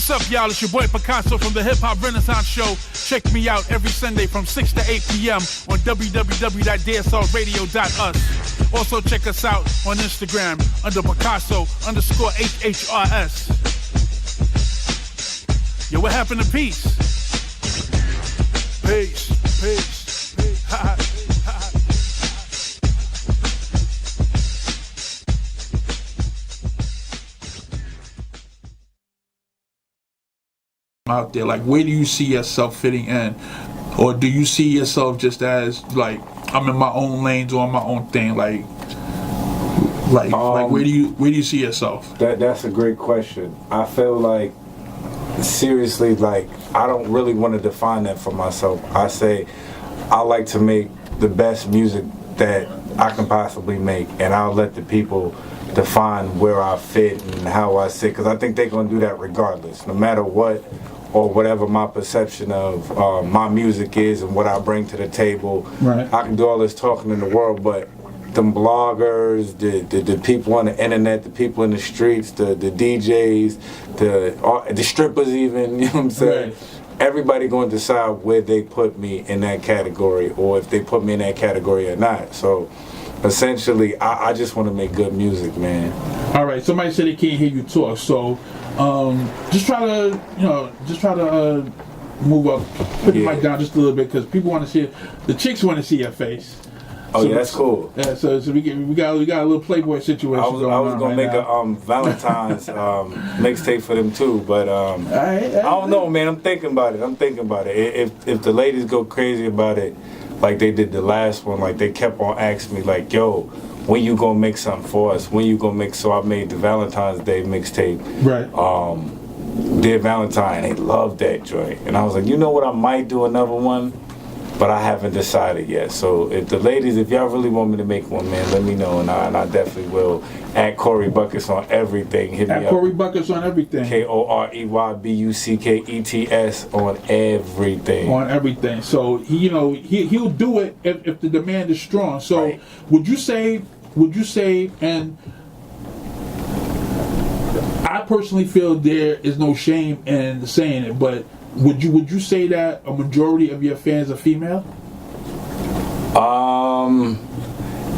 What's up, y'all? It's your boy Picasso from the Hip Hop Renaissance Show. Check me out every Sunday from 6 to 8 p.m. on www.dslradio.us. Also check us out on Instagram under Picasso_HHRS. Yo, what happened to peace? Peace, peace, peace. Ha ha. Out there, like, where do you see yourself fitting in, or do you see yourself just as like I'm in my own lanes or on my own thing, like where do you see yourself? That's a great question. I feel like, seriously, like, I don't really want to define that for myself. I say I like to make the best music that I can possibly make, and I'll let the people define where I fit and how I sit, because I think they're going to do that regardless, no matter what or whatever my perception of my music is and what I bring to the table. Right. I can do all this talking in the world, but them bloggers, the people on the internet, the people in the streets, the DJs, the strippers even, you know what I'm saying? Right. Everybody going to decide where they put me in that category, or if they put me in that category or not. So essentially, I just want to make good music, man. All right. Somebody said they can't hear you talk, so just try to move up, put your mic down just a little bit, because people want to see it. The chicks want to see your face. Oh, so, yeah, that's cool. Yeah, so we got a little Playboy situation. I was gonna make a Valentine's mixtape for them too, but I don't know, man. I'm thinking about it. If the ladies go crazy about it, like they did the last one, like they kept on asking me, like, yo, when you gonna make something for us? When you gonna make? So I made the Valentine's Day mixtape. Right. Dear Valentine, they loved that joint, and I was like, you know what? I might do another one, but I haven't decided yet. So if the ladies, if y'all really want me to make one, man, let me know, and I definitely will. At Koreybuckets on everything. Hit me up. Koreybuckets on everything. KOREYBUCKETS on everything. On everything. So he'll do it if the demand is strong. So right. Would you say, and I personally feel there is no shame in saying it, but would you say that a majority of your fans are female?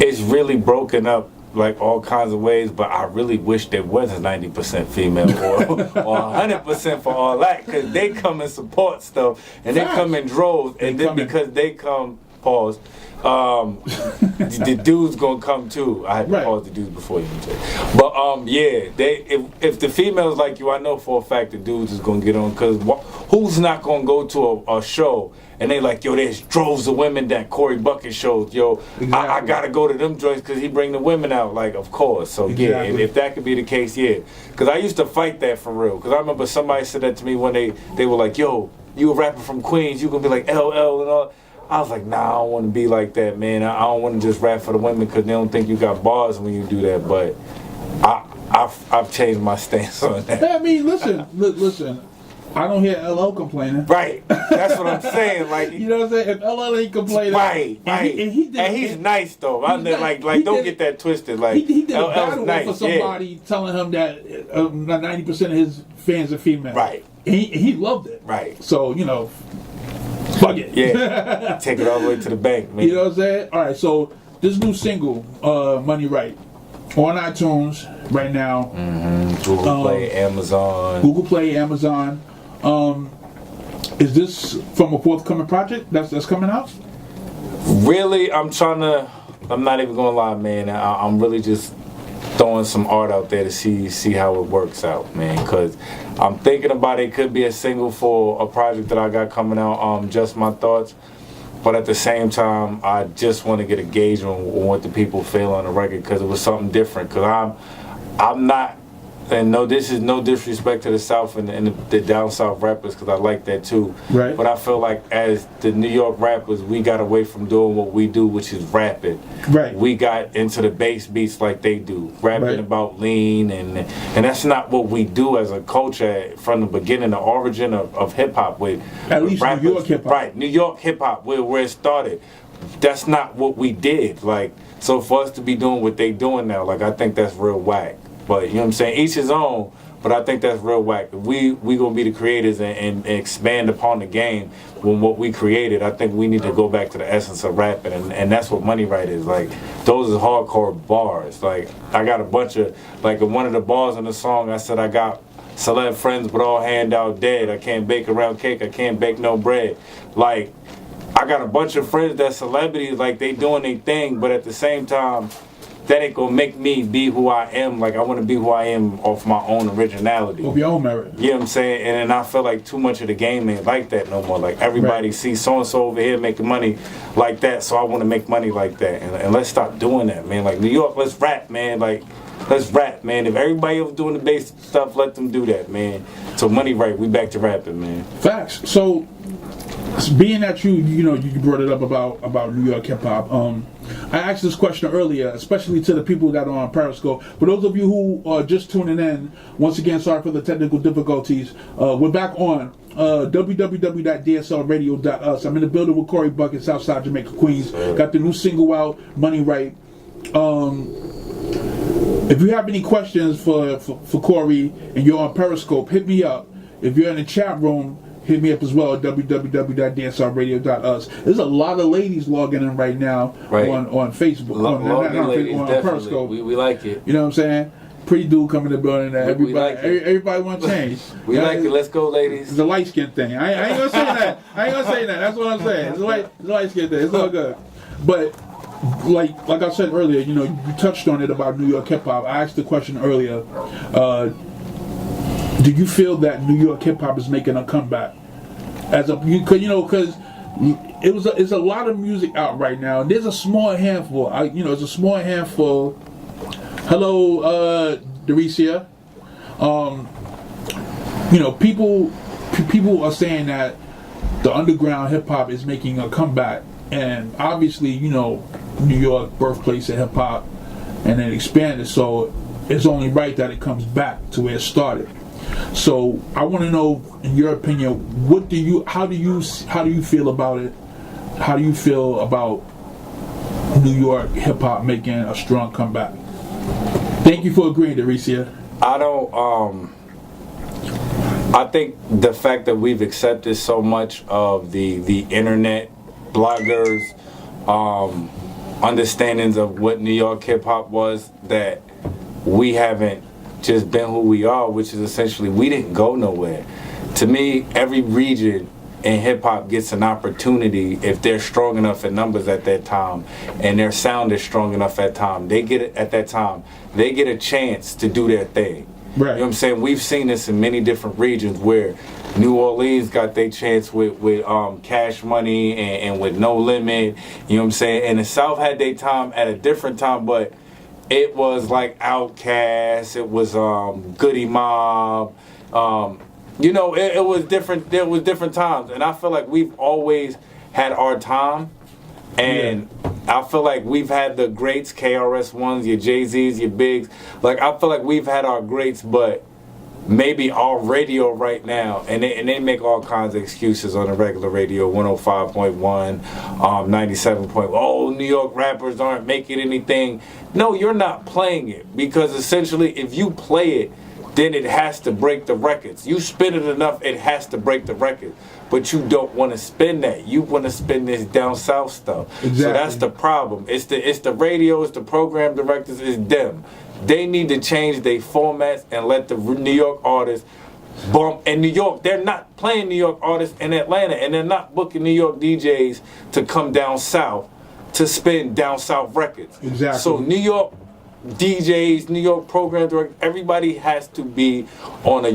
It's really broken up like all kinds of ways, but I really wish there was a 90% female or 100% for all that, because they come and support stuff, and they come in droves, and then because they come, pause, the dudes gonna come too. I had to pause the dudes before you say. But yeah, if the females like you, I know for a fact the dudes is gonna get on, because who's not gonna go to a show and they like, yo, there's droves of women that Koreybuckets shows, yo, exactly. I gotta go to them joints because he bring the women out, like, of course. So exactly. Yeah, if that could be the case, yeah, because I used to fight that for real, because I remember somebody said that to me when they were like, yo, you a rapper from Queens, you gonna be like LL and all. I was like, nah, I don't want to be like that, man. I don't want to just rap for the women because they don't think you got bars when you do that. But I've changed my stance on that. I mean, listen. I don't hear LL complaining. Right. That's what I'm saying. Like, you know what I'm saying? If LL ain't complaining, right. And he's nice though. Don't get that twisted. Like, he did LL's a battle nice, for somebody telling him that 90% of his fans are female. Right. And he loved it. Right. So fuck it. Yeah. Take it all the way to the bank, man. You know what I'm saying? All right. So this new single, Money Right, on iTunes right now. Mm-hmm. Google Play, Amazon. Google Play, Amazon. Is this from a forthcoming project that's coming out? Really, I'm not even gonna lie, man. I'm really just throwing some art out there to see how it works out, man, because I'm thinking about it could be a single for a project that I got coming out, Just My Thoughts, but at the same time I just want to get a gauge on what the people feel on the record, because it was something different, because I'm not, and no, this is no disrespect to the South and the down South rappers, because I like that too. Right. But I feel like as the New York rappers, we got away from doing what we do, which is rapping. Right. We got into the bass beats like they do, rapping about lean, and that's not what we do as a culture from the beginning, the origin of hip hop. With at least rappers, New York hip hop. Right, New York hip hop, where it started. That's not what we did. Like, so for us to be doing what they doing now, like, I think that's real whack. But, you know what I'm saying, each his own, but I think that's real whack. If we gonna be the creators and expand upon the game when what we created, I think we need to go back to the essence of rapping, and that's what Money Right is. Like, those are hardcore bars. Like, I got a bunch of, like, one of the bars in the song, I said I got celeb friends but all hand out dead. I can't bake a round cake, I can't bake no bread. Like, I got a bunch of friends that celebrities, like, they doing their thing, but at the same time, that ain't gonna make me be who I am. Like, I want to be who I am off my own originality. Of your own merit. You know what I'm saying? And then I feel like too much of the game ain't like that no more. Like, everybody sees so-and-so over here making money like that, so I want to make money like that. And let's stop doing that, man. Like, New York, let's rap, man. Like, let's rap, man. If everybody else doing the basic stuff, let them do that, man. So Money Right, we back to rapping, man. Facts. So, being that you brought it up about New York hip hop, I asked this question earlier, especially to the people that are on Periscope. For those of you who are just tuning in, once again, sorry for the technical difficulties. We're back on www.dslradio.us. I'm in the building with Koreybuckets, Southside Jamaica, Queens. Got the new single out, Money Right. If you have any questions for Corey and you're on Periscope, hit me up. If you're in the chat room, hit me up as well at www.dslradio.us. There's a lot of ladies logging in right now on Facebook. On Periscope. We like it. You know what I'm saying? Pretty dude coming to the building. Everybody want to change. We like it. Let's go, ladies. It's a light skin thing. I ain't gonna say that. That's what I'm saying. It's a light skin thing. It's all good. But like I said earlier, you touched on it about New York hip hop. I asked the question earlier. Do you feel that New York hip hop is making a comeback? Because it's a lot of music out right now. There's a small handful. It's a small handful. Hello, Dericia. People are saying that the underground hip hop is making a comeback, and obviously, New York, birthplace of hip hop, and then expanded. So it's only right that it comes back to where it started. So I want to know, in your opinion, how do you feel about it? How do you feel about New York hip hop making a strong comeback? Thank you for agreeing, Dericia. I think the fact that we've accepted so much of the internet, bloggers, understandings of what New York hip hop was, that we haven't just been who we are, which is essentially we didn't go nowhere. To me, every region in hip hop gets an opportunity if they're strong enough in numbers at that time and their sound is strong enough at time. They get it at that time. They get a chance to do their thing. Right. You know what I'm saying? We've seen this in many different regions where New Orleans got their chance with Cash Money and with No Limit. You know what I'm saying? And the South had their time at a different time, but it was like Outkast, it was Goody Mob, it was different. There was different times, and I feel like we've always had our time, and I feel like we've had the greats, KRS-Ones, your Jay-Z's, your Bigs. Like, I feel like we've had our greats, but maybe our radio right now, and they make all kinds of excuses on the regular radio, 105.1, 97.1. Oh, New York rappers aren't making anything. No, you're not playing it, because essentially if you play it, then it has to break the records. You spin it enough, it has to break the record. But you don't want to spin that. You want to spin this down south stuff. Exactly. So that's the problem. It's the radio, it's the program directors, it's them. They need to change their formats and let the New York artists bump. In New York, they're not playing New York artists in Atlanta, and they're not booking New York DJs to come down south to spin down south records. Exactly. So New York DJs, New York program directors, everybody has to be on a,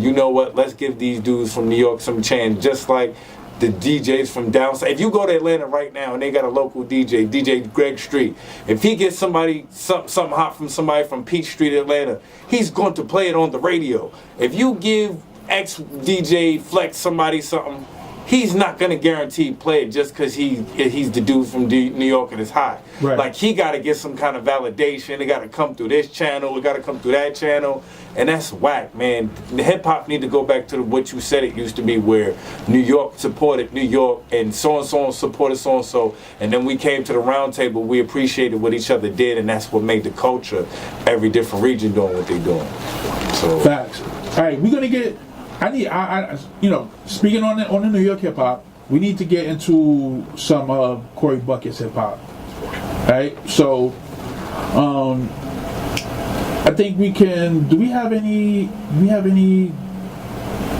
let's give these dudes from New York some chance, just like the DJs from down south. If you go to Atlanta right now and they got a local DJ Greg Street, if he gets something hot from somebody from Peachtree, Atlanta, he's going to play it on the radio. If you give X DJ Flex somebody something, he's not going to guarantee play it just because he's the dude from New York and it's hot. Right. Like, he got to get some kind of validation. It got to come through this channel. It got to come through that channel. And that's whack, man. The hip-hop need to go back to what you said it used to be, where New York supported New York and so-and-so supported so-and-so. And then we came to the round table. We appreciated what each other did, and that's what made the culture, every different region doing what they doing. So facts. All right, we're gonna get. Speaking on the New York hip hop, we need to get into some Koreybuckets hip hop. Right, so I think we can. Do we have any?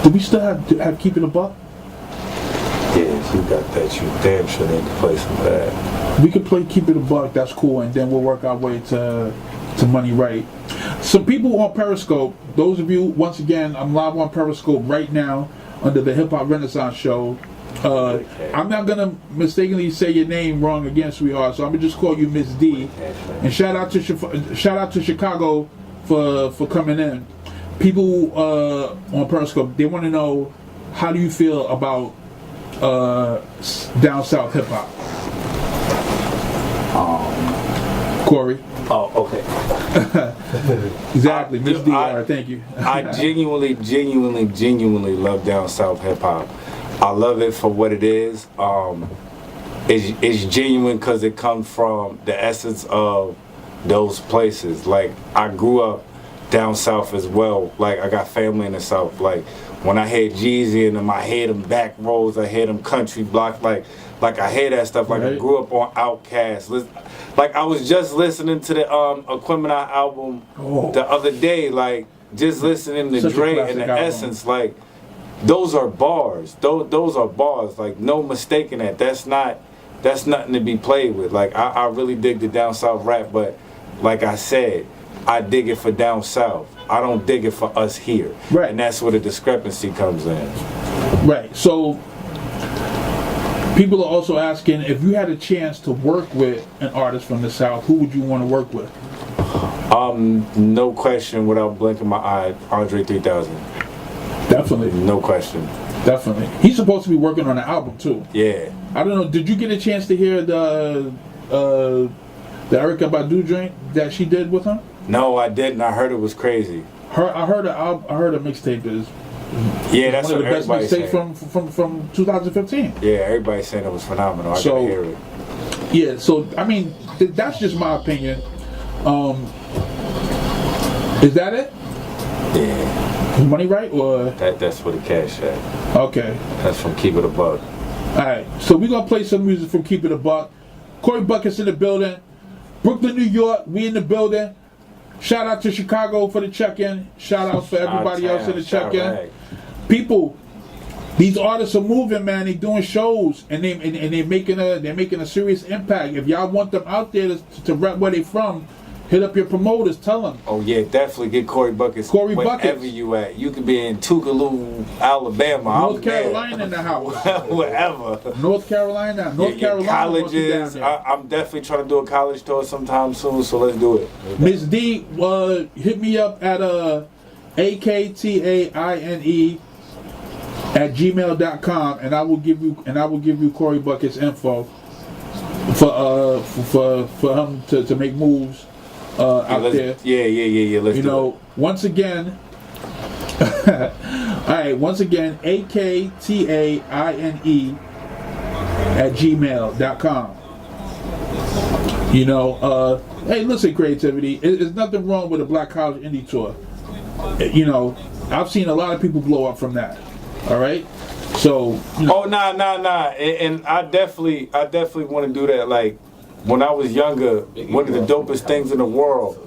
Do we still have Keep It a Buck? Yeah, you got that. You damn sure need to play some of that. We could play Keep It a Buck. That's cool, and then we'll work our way to Money Right. Some people on Periscope. Those of you, once again, I'm live on Periscope right now under the Hip Hop Renaissance Show. I'm not gonna mistakenly say your name wrong again, sweetheart. So I'm gonna just call you Miss D. And shout out to Chicago for coming in. People on Periscope, they want to know, how do you feel about down south hip hop? Corey. Oh, okay. Exactly, Miss D. Thank you. I genuinely love down south hip hop. I love it for what it is. It's genuine because it comes from the essence of those places. Like, I grew up down south as well. Like, I got family in the south. Like, when I hear Jeezy and them, I hear them back roads, I hear them country block. Like I hear that stuff. Like, right. I grew up on Outkast. Like, I was just listening to the Aquemini album the other day. Like, just listening to Dre and the album. Essence. Like, those are bars. Those are bars. Like, no mistaking that. That's nothing to be played with. Like, I really dig the down south rap, but like I said, I dig it for down south. I don't dig it for us here. Right. And that's where the discrepancy comes in. Right. So people are also asking, if you had a chance to work with an artist from the south, who would you want to work with? No question, without blinking my eye, Andre 3000. Definitely. No question. Definitely. He's supposed to be working on an album too. Yeah. I don't know. Did you get a chance to hear the Erykah Badu joint that she did with him? No, I didn't. I heard it was crazy. I heard a mixtape is. Yeah, that's one of what the best mixtapes from 2015. Yeah, everybody's saying it was phenomenal. I gotta hear it. Yeah, so I mean, that's just my opinion. Is that it? Yeah. Is Money Right, or that's for the cash at. Okay. That's from Keep It a Buck. All right, so we're gonna play some music from Keep It a Buck. Koreybuckets in the building. Brooklyn, New York, we in the building. Shout out to Chicago for the check-in. Shout out for everybody else in the check-in. People, these artists are moving, man. They doing shows, and they're making a serious impact. If y'all want them out there to rep where they from, hit up your promoters. Tell them. Oh yeah, definitely get Koreybuckets. Wherever you at. You could be in Tougaloo, Alabama, North Carolina in the house. Wherever. North Carolina. Colleges. I'm definitely trying to do a college tour sometime soon, so let's do it. Miss D, hit me up at aktaine@gmail.com, and I will give you Koreybuckets info for him to make moves out there. Yeah. Let's do it. Once again, all right. Once again, aktaine@gmail.com. Hey, listen, creativity. There's nothing wrong with a Black College Indie Tour. I've seen a lot of people blow up from that. All right. So. Oh nah. And I definitely want to do that. Like, when I was younger, one of the dopest things in the world,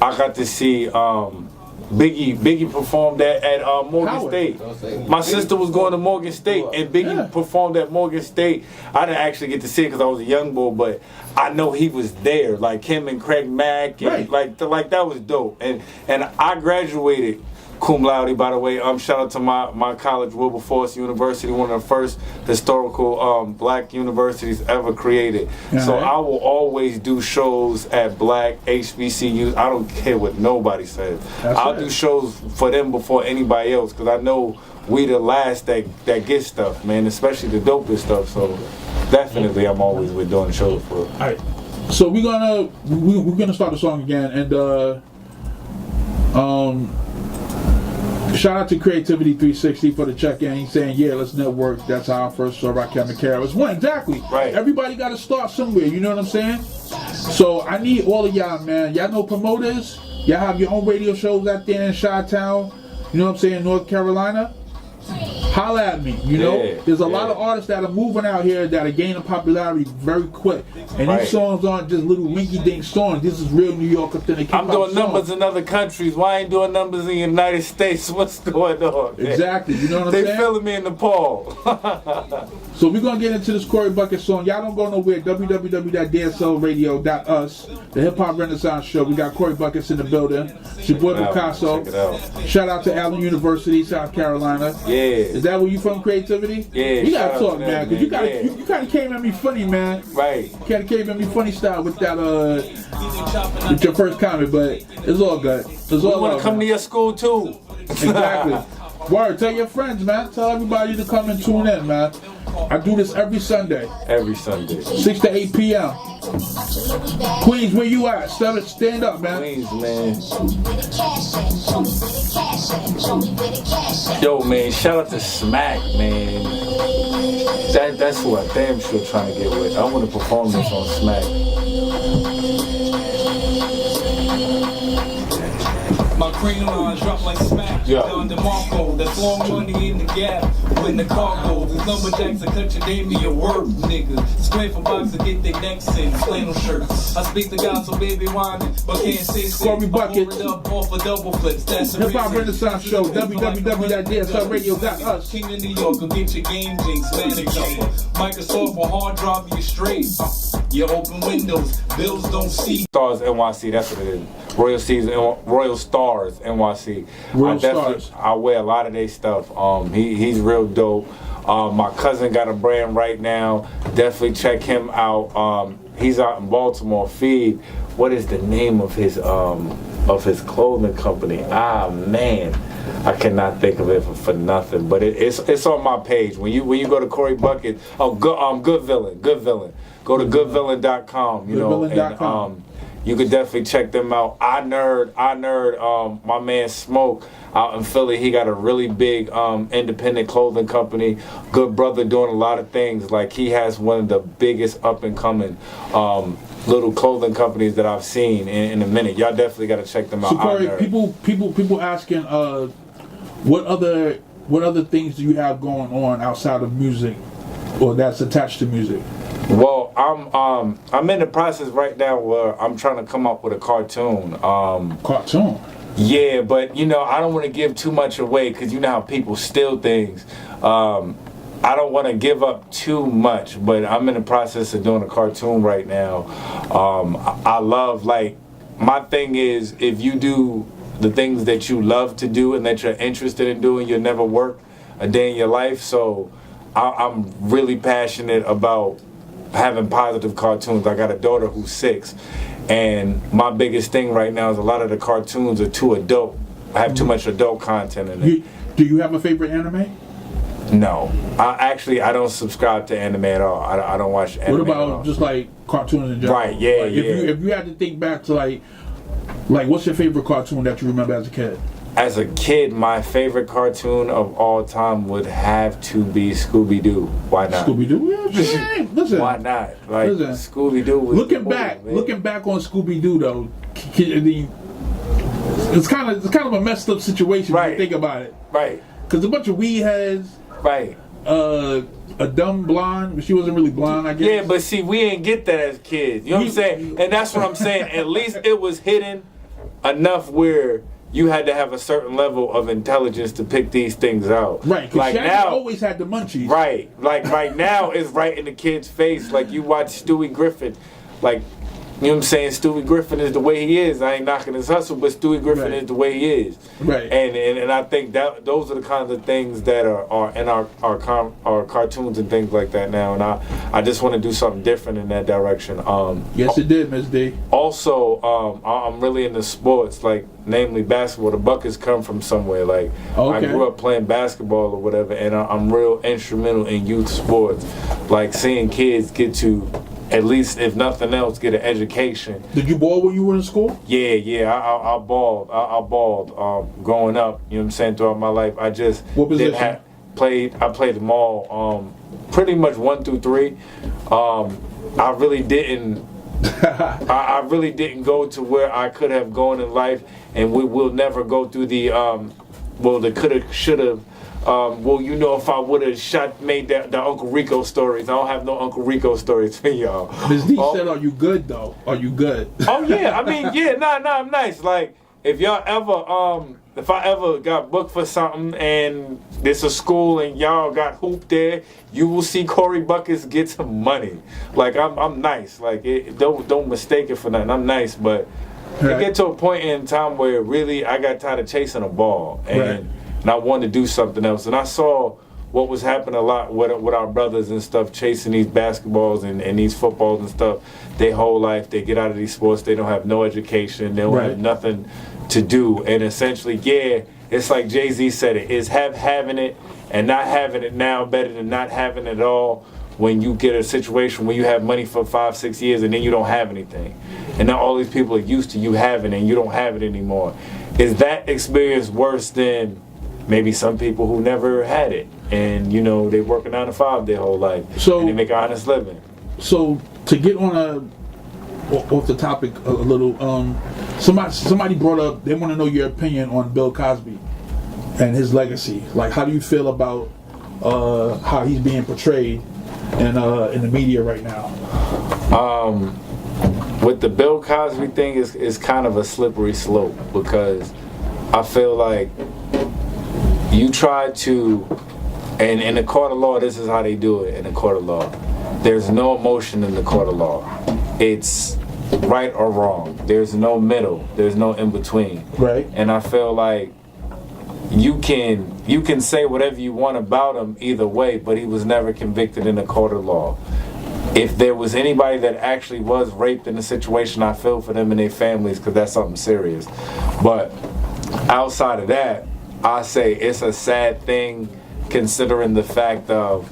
I got to see Biggie performed at Morgan State. My sister was going to Morgan State, and Biggie performed at Morgan State. I didn't actually get to see it because I was a young boy, but I know he was there. Like him and Craig Mack, and like that was dope. And I graduated cum laude, by the way. Shout out to my college, Wilberforce University, one of the first historical black universities ever created. So I will always do shows at black HBCUs. I don't care what nobody says. I'll do shows for them before anybody else, because I know we the last that get stuff, man, especially the dopest stuff. So definitely I'm always with doing shows for them. All right. So we're gonna start the song again, and shout out to Creativity 360 for the check-in. He's saying, yeah, let's network. That's how I first saw Rakim McCarroll. It's one, exactly. Right. Everybody got to start somewhere, you know what I'm saying? So I need all of y'all, man. Y'all know promoters. Y'all have your own radio shows out there in Chi-Town. you know what I'm saying, North Carolina, holla at me. You know, Yeah, there's a lot of artists that are moving out here that are gaining popularity very quick, and Right. these songs aren't just little rinky-dink songs. This is real New York authentic hip-hop I'm doing songs. numbers in other countries. Why I ain't doing numbers in the United States? What's going on? Man? Exactly, you know what I'm They saying? feeling me in Nepal. So we're gonna get into this Koreybuckets song. Y'all don't go nowhere. www.dslradio.us. The Hip Hop Renaissance Show. We got Koreybuckets in the building. It's your boy Check it out. Picasso. Check it out. Shout out to Allen University, South Carolina. Yeah. Is that where you from, Creativity? Yeah, You shout gotta out talk, to man, them, because you man. gotta Yeah. you kind of came at me funny, man. Right. You kind of came at me funny style with that with your first comment, but it's all good. It's We all want love, to come man. to your school too. Exactly. Word, tell your friends, man. Tell everybody to come and tune in, man. I do this every Sunday, Every Sunday. 6 to 8 p.m. Queens, where you at? Stand up, man. Queens, man. Yo, man, shout out to Smack, man. That's who I damn sure trying to get with. I want to perform this on Smack. My crane lines drop like smack. Yeah. Down to Marco, that's long money in the gap. When the cargo, the lumberjacks will cut your name to your work, nigga. Square for box to get their necks in, flannel shirts. I speak the gospel, baby whining, but can't say shit. Koreybuckets. Up off of double flips, that's the Hip Hop reason. Renaissance Show, www.dslradio.us. King of New York, will get your game jinx, manic jumper. Microsoft will hard drive you straight. You open windows, bills don't see. Stars NYC, that's what it is. Royal Stars NYC. Royal I definitely- Stars. I wear a lot of their stuff. He's real dope. My cousin got a brand right now. Definitely check him out. He's out in Baltimore. Feed. What is the name of his clothing company? Ah man, I cannot think of it for nothing. But it's on my page. When you go to Koreybuckets, Good Villain. Go to goodvillain.com. You know, Goodvillain.com. and you could definitely check them out. I nerd. My man Smoke out in Philly. He got a really big independent clothing company. Good brother doing a lot of things. Like he has one of the biggest up and coming little clothing companies that I've seen in a minute. Y'all definitely got to check them out. So I Corey, nerd. people asking, what other things do you have going on outside of music, or that's attached to music? Well, I'm in the process right now where I'm trying to come up with a cartoon. Cartoon. Yeah, but you know, I don't want to give too much away because you know how people steal things. I don't want to give up too much, but I'm in the process of doing a cartoon right now. I love, like, my thing is, if you do the things that you love to do and that you're interested in doing, you'll never work a day in your life. So I'm really passionate about having positive cartoons. I got a daughter who's 6, and my biggest thing right now is a lot of the cartoons are too adult. I have too much adult content in it. Do you have a favorite anime? No, I don't subscribe to anime at all. I don't watch anime. What at all. about just like cartoons in general? Right, yeah, Like, yeah. If you had to think back to like what's your favorite cartoon that you remember as a kid? As a kid, my favorite cartoon of all time would have to be Scooby-Doo. Why not? Scooby-Doo? Yeah, listen. Why not? Like Listen. Scooby-Doo was Looking the back, man. looking back on Scooby-Doo though, it's kind of a messed up situation when Right. you think about it. Right, Because a bunch of weed heads, right. a dumb blonde, but she wasn't really blonde, I guess. Yeah, but see, we didn't get that as kids. You know what I'm saying? And that's what I'm saying. At least it was hidden enough where you had to have a certain level of intelligence to pick these things out. Right, because Like Shaggy now, always had the munchies. right. Like right now, it's right in the kid's face. Like you watch Stewie Griffin, like. You know what I'm saying? Stewie Griffin is the way he is. I ain't knocking his hustle, but Stewie Griffin Right. is the way he is. Right. And I think that those are the kinds of things that are in our cartoons and things like that now. And I just want to do something different in that direction. Yes, it did, Miss D. Also, I'm really into sports, like namely basketball. The Buckets come from somewhere. Like Okay. I grew up playing basketball or whatever, and I'm real instrumental in youth sports. Like seeing kids get to, at least if nothing else, get an education. Did you ball when you were in school? Yeah, I balled. I balled growing up. You know what I'm saying? Throughout my life, I just What position? I played them all, pretty much 1 through 3. I really didn't. I really didn't go to where I could have gone in life, and we will never go through the well, the coulda, shoulda. Well, you know, if I would have made the Uncle Rico stories. I don't have no Uncle Rico stories for y'all. Ms. D said, "Are you good though? Are you good?" Oh yeah, I mean, yeah, nah, I'm nice. Like, if y'all ever, if I ever got booked for something and there's a school and y'all got hooped there, you will see Koreybuckets get some money. Like, I'm nice. Like, don't mistake it for nothing. I'm nice, but right. it get to a point in time where really I got tired of chasing a ball and. Right. And I wanted to do something else. And I saw what was happening a lot with our brothers and stuff, chasing these basketballs and these footballs and stuff. Their whole life, they get out of these sports, they don't have no education, they don't right. have nothing to do. And essentially, yeah, it's like Jay-Z said it, is having it and not having it now better than not having it at all when you get a situation where you have money for 5-6 years and then you don't have anything. And now all these people are used to you having it and you don't have it anymore. Is that experience worse than maybe some people who never had it, and you know they work a 9 to 5 their whole life, and they make an honest living? So to get on off the topic a little, somebody brought up, they want to know your opinion on Bill Cosby and his legacy. Like, how do you feel about how he's being portrayed in the media right now? With the Bill Cosby thing, is kind of a slippery slope, because I feel like you try to, and in the court of law, this is how they do it in the court of law. There's no emotion in the court of law. It's right or wrong. There's no middle. There's no in between. Right. And I feel like you can say whatever you want about him either way, but he was never convicted in the court of law. If there was anybody that actually was raped in a situation, I feel for them and their families, because that's something serious. But outside of that, I say it's a sad thing, considering the fact of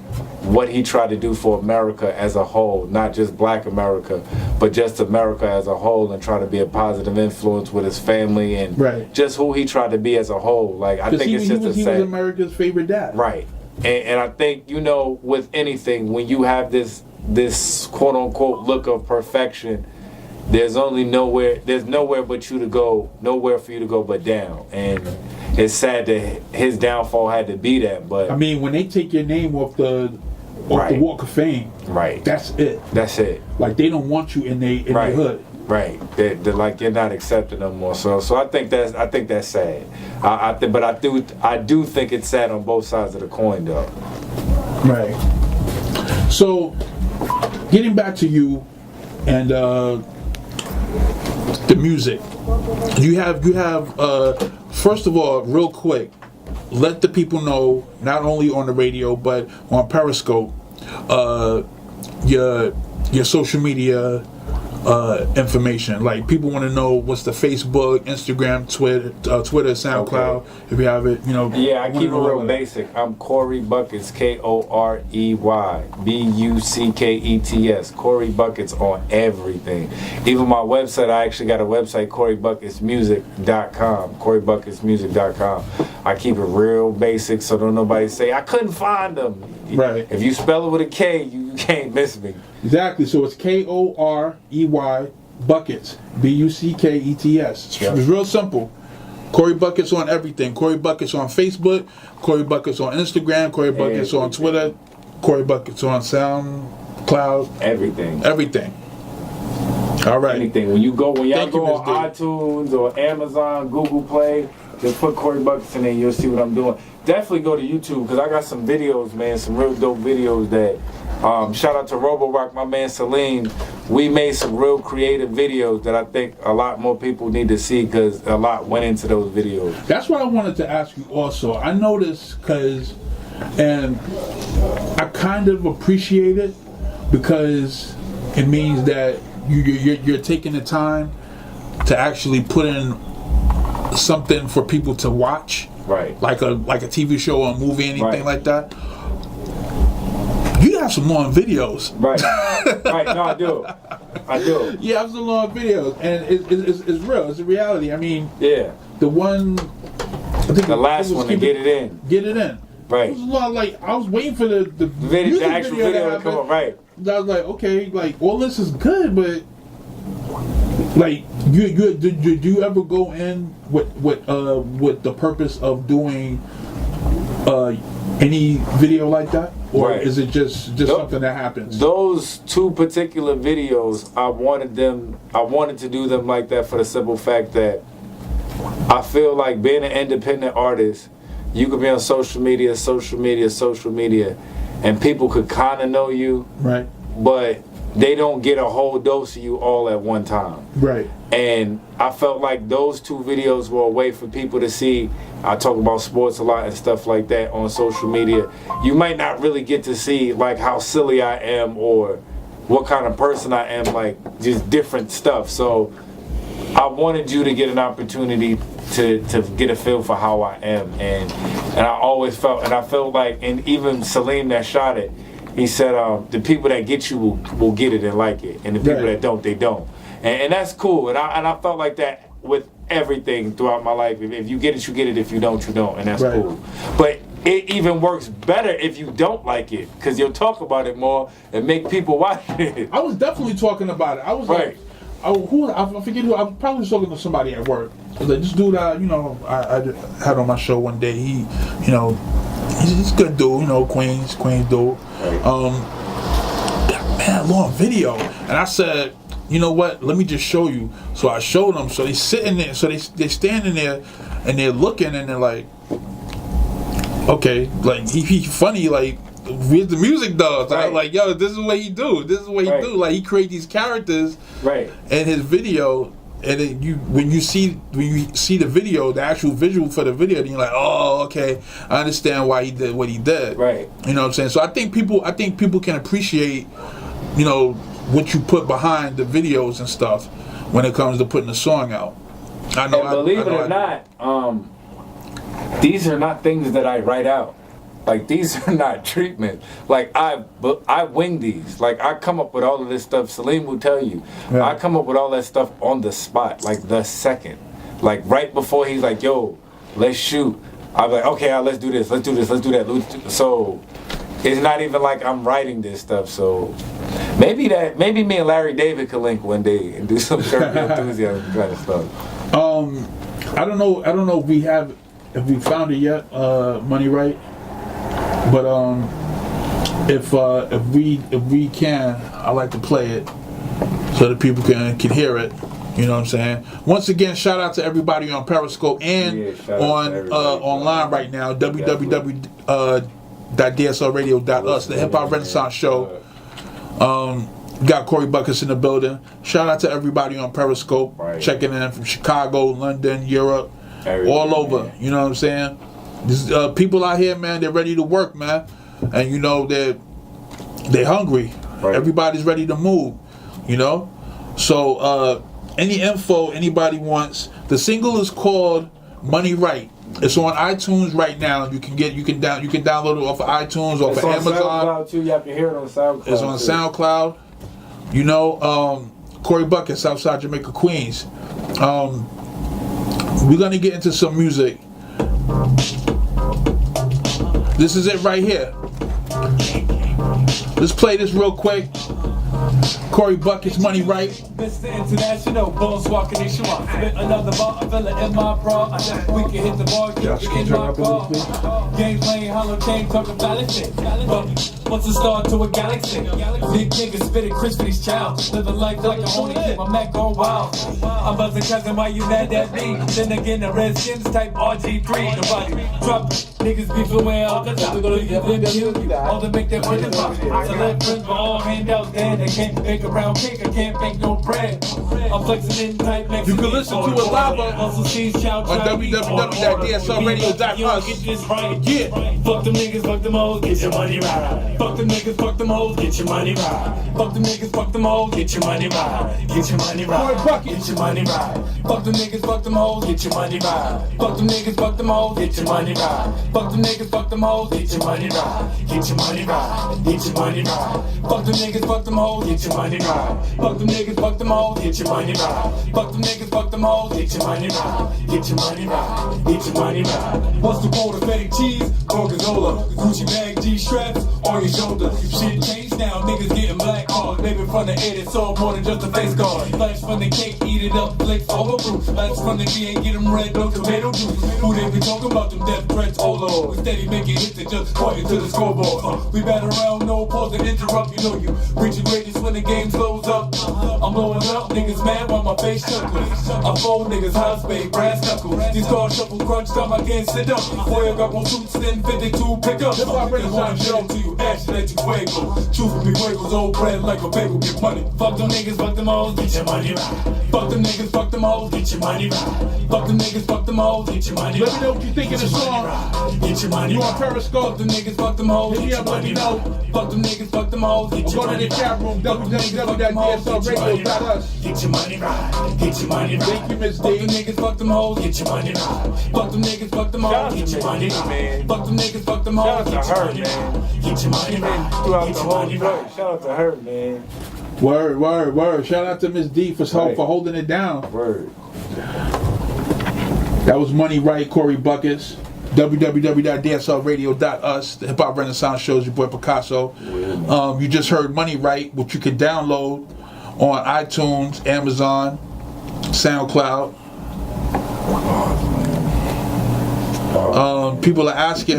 what he tried to do for America as a whole, not just Black America, but just America as a whole, and try to be a positive influence with his family and right. just who he tried to be as a whole. Like, I think it's just a sad. He was America's favorite dad. Right, and I think, you know, with anything, when you have this quote unquote look of perfection, there's nowhere but you to go, nowhere for you to go but down. And it's sad that his downfall had to be that. But I mean, when they take your name off the Walk of Fame, right, that's it. That's it. Like, they don't want you in their hood. Right. They're like, you're not accepted no more. So I think that's sad. But I do think it's sad on both sides of the coin, though. Right. So, getting back to you and the music, you have first of all, real quick, let the people know, not only on the radio but on Periscope, your social media information. Like, people want to know what's the Facebook, Instagram, Twitter, SoundCloud. Okay. If you have it, you know. Yeah, I keep it real basic. I'm Koreybuckets, KOREYBUCKETS. Koreybuckets on everything. Even my website, I actually got a website, Koreybucketsmusic.com. Koreybucketsmusic.com. I keep it real basic, so don't nobody say I couldn't find them. Right. If you spell it with a K, you can't miss me. Exactly. So it's KOREY Buckets, BUCKETS. Yep. It's real simple. Koreybuckets on everything. Koreybuckets on Facebook. Koreybuckets on Instagram. Koreybuckets on Twitter. Koreybuckets on SoundCloud. Everything. All right. Anything. When y'all go on iTunes or Amazon, Google Play, just put Koreybuckets in there, you'll see what I'm doing. Definitely go to YouTube, because I got some videos, man, some real dope videos that, shout out to Roborock, my man Salim. We made some real creative videos that I think a lot more people need to see, because a lot went into those videos. That's what I wanted to ask you also. I noticed, and I kind of appreciate it, because it means that you're taking the time to actually put in something for people to watch. Right. Like a TV show or a movie, anything like that. You have some long videos. Right. Right. No, I do. You have some long videos, and it's real. It's a reality. I mean, yeah. The one, I think the last one, to Get It In. Get It In. Right. It was a lot, like, I was waiting for the actual video to come up. Right. I was like, okay, like, all this is good, but Like do you ever go in with the purpose of doing any video like that, or Right. is it just something that happens? Those two particular videos, I wanted to do them like that for the simple fact that I feel like being an independent artist, you could be on social media, and people could kind of know you, Right. but they don't get a whole dose of you all at one time. Right. And I felt like those two videos were a way for people to see. I talk about sports a lot and stuff like that on social media. You might not really get to see like how silly I am or what kind of person I am, like just different stuff. So I wanted you to get an opportunity to get a feel for how I am, and I always felt, and I felt like, and even Salim that shot it, he said the people that get you will get it and like it, and the people that don't, they don't, and that's cool. And I felt like that with everything throughout my life. If you get it, you get it. If you don't, you don't, and that's cool. But it even works better if you don't like it, because you'll talk about it more and make people watch it. I was definitely talking about it. I was like, I forget who. I was probably talking to somebody at work. I was like, this dude, I had on my show one day. He, he's a good dude. Queens dude. Man, long video. And I said, you know what? Let me just show you. So I showed them. So they sitting there. So they're standing there, and they're looking, and they're like, okay, like he funny, like. With the music does, right. I was like, yo, this is what he do. This is what he do. Like he create these characters, in his video, and then when you see the video, the actual visual for the video, then you're like, oh, okay, I understand why he did what he did. Right. You know what I'm saying? So I think people can appreciate, what you put behind the videos and stuff when it comes to putting a song out. I know. And believe it or not, these are not things that I write out. Like, these are not treatment. Like, I wing these. Like, I come up with all of this stuff. Salim will tell you. Yeah. I come up with all that stuff on the spot, like the second. Like, right before he's like, yo, let's shoot. I'm like, okay, let's do this, let's do this, let's do that. So, it's not even like I'm writing this stuff. So, maybe me and Larry David could link one day and do some Curb Your Enthusiasm kind of stuff. I don't know if we found it yet, Money Right. But if we can, I like to play it so that people can hear it. You know what I'm saying? Once again, shout out to everybody on Periscope and on online right now, www.dslradio.us, the Hip Hop Renaissance Show. Got Koreybuckets in the building. Shout out to everybody on Periscope, checking in from Chicago, London, Europe, all over. You know what I'm saying? These people out here, man, they're ready to work, man, and they're hungry. Everybody's ready to move, So any info anybody wants, the single is called Money Right. It's on iTunes right now. You can download it off of iTunes, off of Amazon. SoundCloud too. You have to hear it on SoundCloud. It's on SoundCloud. Koreybuckets, Southside Jamaica, Queens. We're gonna get into some music. This is it right here. Let's play this real quick. Koreybuckets, Money Right. Mr. International, boss walking in Shawan. Submit another bar, I feel it in my bra. I think we can hit the bar, keep it in my car. Game playing, hollow chain, talking balancing. What's the start to a galaxy? Big niggas spitting crisp for these child. Living life like a honey, keep my Mac on wild. I'm buzzing cousin, why you mad at me? Then again, the Redskins type RG3. Nobody drop niggas be fluent all the time. All to make that money pop. Select friends for all handouts, then they can't bake a round cake, I can't bake no bread. I'm flexing in tight next. You can listen to it live on www.dslradio.us. Get this right. Yeah. Fuck them niggas, fuck them hoes, get your money right. Fuck them niggas, fuck them hoes, get your money right. Fuck them niggas, fuck them hoes, get your money right. Get your money right. Get your money right. Fuck them niggas, fuck them hoes, get your money right. Fuck them niggas, fuck them hoes, get your money right. Fuck them niggas, fuck them hoes, get your money right. Get your money right. Get your money right. Fuck them niggas, fuck them hoes. hoes, get your money right. Fuck them niggas, fuck them hoes, get your money right. Fuck them niggas, fuck them hoes, get your money right. Get your money right, get your money right. What's the quota? Fetty cheese, Gorgonzola, Gucci bag, G straps on your shoulder. Shit changed now, niggas getting black card. Baby from the head, it's all more than just a face guard. Flash from the cake, eat it up, flicks all over. Flash from the D, ain't get them red, no tomato juice. Who they be talking about them death threats, oh lord. We steady making hits and just pointing to the scoreboard. We bat around, no pause to interrupt, you know you reaching greatness when the game slows up. I'm blowing up, niggas mad while my face chuckles. I fold niggas, high spade, brass knuckles. These cars shuffle, crunch time, I can't sit up. Boy, I got more suits than 52 pickup. If I bring one show to you, ash let you fuego. Choose me fuegos, old bread like a bagel, get money. Fuck them niggas, fuck them hoes, get your money right. Fuck them niggas, fuck them hoes, get your money right. Fuck them niggas, fuck them hoes, get your money right. Let me know what you think of the song. Get your money You right. on Periscope? Fuck them niggas, fuck them hoes, Hit me get up, your let me money know. right. Fuck them niggas, fuck them hoes, get your Go to money the right. chat room, www.dslradio.us. Get your money right, get your money right. Thank you, Miss Fuck D. them niggas, fuck them hoes, get your money right. Fuck them niggas, fuck them hoes, get your money right. Fuck them niggas, fuck them hoes, get your money right. Get your money right, Throughout get the your whole money joint. right. Shout out to her, man. Word. Shout out to Miss D for holding it down. Word. That was Money Right, Koreybuckets. www.dslradio.us. The Hip Hop Renaissance Shows, your boy Picasso. You just heard Money Right, which you can download on iTunes, Amazon, SoundCloud. People are asking,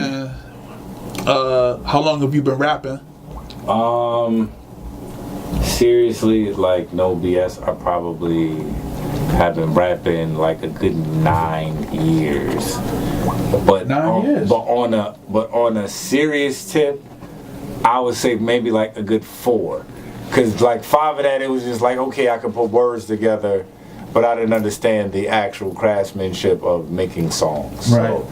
how long have you been rapping? Seriously, like no BS, I probably have been rapping like a good 9 years. But 9 years. But on a serious tip, I would say maybe like a good 4. Cause like 5 of that, it was just like, okay, I can put words together, but I didn't understand the actual craftsmanship of making songs. Right. So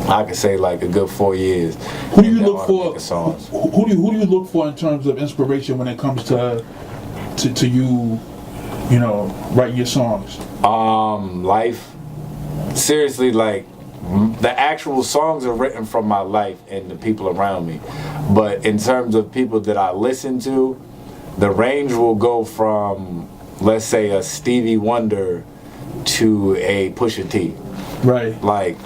I could say like a good 4 years. Who do you look for? Songs. Who do you look for in terms of inspiration when it comes to you, writing your songs? Life. Seriously, like the actual songs are written from my life and the people around me. But in terms of people that I listen to, the range will go from, let's say, a Stevie Wonder to a Pusha T. Right. Like,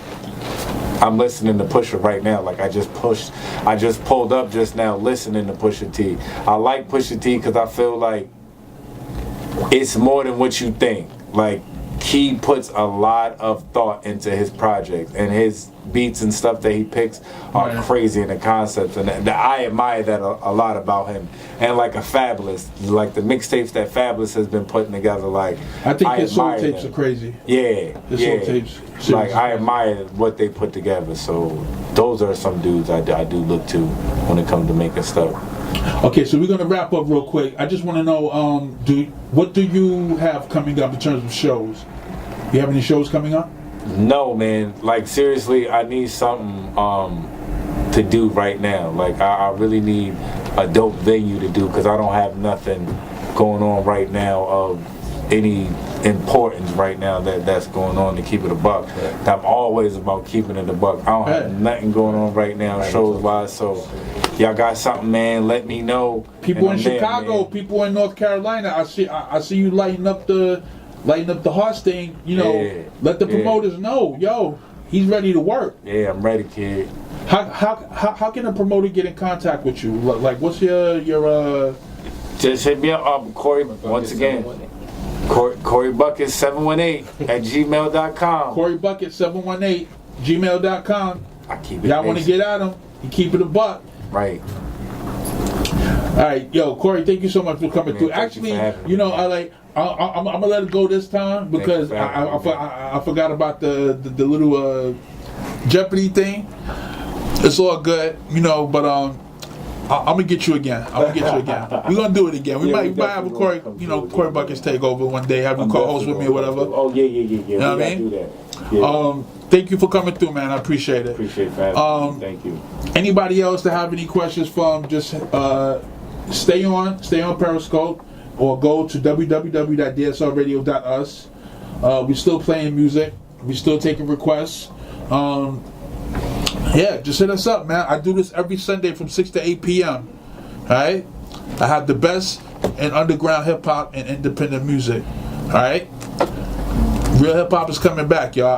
I'm listening to Pusha right now. Like, I just pulled up just now listening to Pusha T. I like Pusha T because I feel like it's more than what you think. Like, he puts a lot of thought into his project, and his beats and stuff that he picks are crazy in the concepts, and I admire that a lot about him. And like a Fabulous, like the mixtapes that Fabulous has been putting together, like I think his soul admire tapes them. are crazy. Yeah, His yeah. soul tapes. Like I admire what they put together. So those are some dudes I do look to when it comes to making stuff. Okay, so we're gonna wrap up real quick. I just want to know, what do you have coming up in terms of shows? You have any shows coming up? No, man. Like seriously, I need something to do right now. Like I really need a dope venue to do because I don't have nothing going on right now of any importance right now that's going on to keep it a buck. I'm always about keeping it a buck. I don't have nothing going on right now shows wise. So y'all got something, man? Let me know. People in Chicago, people in North Carolina. I see you lighting up the Hearts thing. Let the promoters know, yo, he's ready to work. Yeah, I'm ready, kid. How can a promoter get in contact with you? Like, what's your Just hit me up, Corey. Once again, Koreybuckets 718@gmail.com. Koreybuckets 718@gmail.com. I keep it. Y'all want to get at him? You keep it a buck. Right. All right, yo, Corey, thank you so much for coming through. Actually, I'm gonna let it go this time because I forgot about the little Jeopardy thing. It's all good, but I'm gonna get you again. We're gonna do it again. We might have a Koreybuckets takeover one day. Have you co-host with me or whatever. Oh yeah. You know what I mean? Do that. Yeah. Thank you for coming through, man. I appreciate it. Appreciate that. Thank you. Anybody else that have any questions for him, just stay on Periscope or go to www.dslradio.us. We're still playing music. We're still taking requests. Just hit us up, man. I do this every Sunday from 6 to 8 p.m. All right? I have the best in underground hip hop and independent music. All right, real hip hop is coming back, y'all.